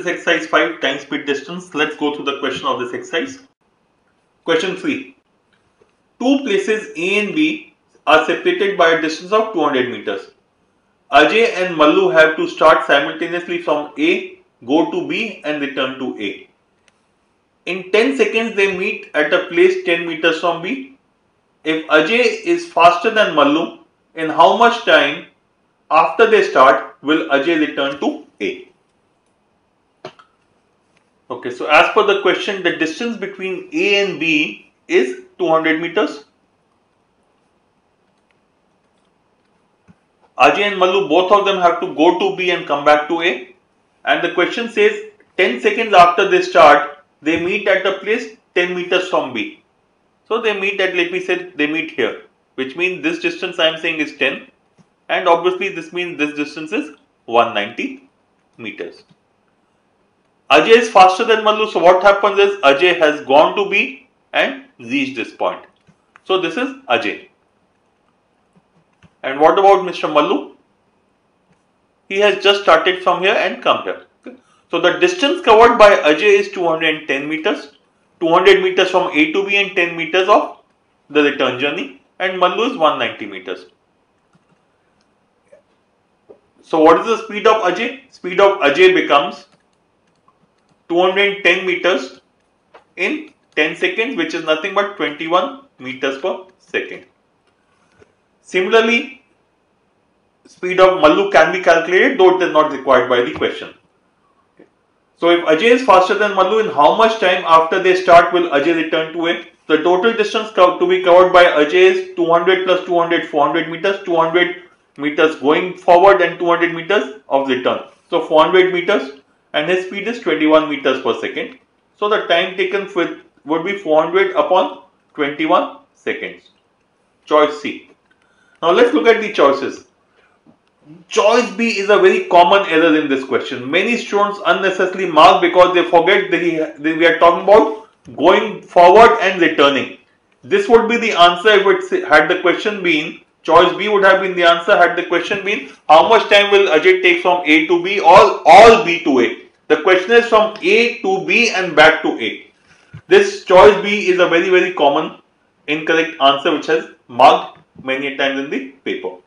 is exercise 5, time speed distance. Let's go through the question of this exercise. Question 3. Two places A and B are separated by a distance of 200 meters. Ajay and Mallu have to start simultaneously from A, go to B and return to A. In 10 seconds they meet at a place 10 meters from B. If Ajay is faster than Mallu, in how much time after they start will Ajay return to A? Okay, so as per the question, the distance between A and B is 200 meters. Ajay and Mallu, both of them have to go to B and come back to A. And the question says 10 seconds after they start, they meet at a place 10 meters from B. So they meet at, let me say, they meet here, which means this distance I am saying is 10. And obviously this means this distance is 190 meters. Ajay is faster than Mallu, so what happens is Ajay has gone to B and reached this point. So this is Ajay. And what about Mr. Mallu? He has just started from here and come here. Okay. So the distance covered by Ajay is 210 meters. 200 meters from A to B and 10 meters of the return journey. And Mallu is 190 meters. So what is the speed of Ajay? Speed of Ajay becomes 210 meters in 10 seconds, which is nothing but 21 meters per second. Similarly, speed of Mallu can be calculated, though it is not required by the question. So if Ajay is faster than Mallu, in how much time after they start will Ajay return to A? The total distance to be covered by Ajay is 200 plus 200, 400 meters, 200 meters going forward and 200 meters of return. So 400 meters, and his speed is 21 meters per second. So the time taken would be 400 upon 21 seconds. Choice C. Now let's look at the choices. Choice B is a very common error in this question. Many students unnecessarily mark because they forget that we are talking about going forward and returning. This would be the answer if it had the question been, choice B would have been the answer had the question been how much time will Ajay take from A to B or all B to A. The question is from A to B and back to A. This choice B is a very, very common incorrect answer which has marked many times in the paper.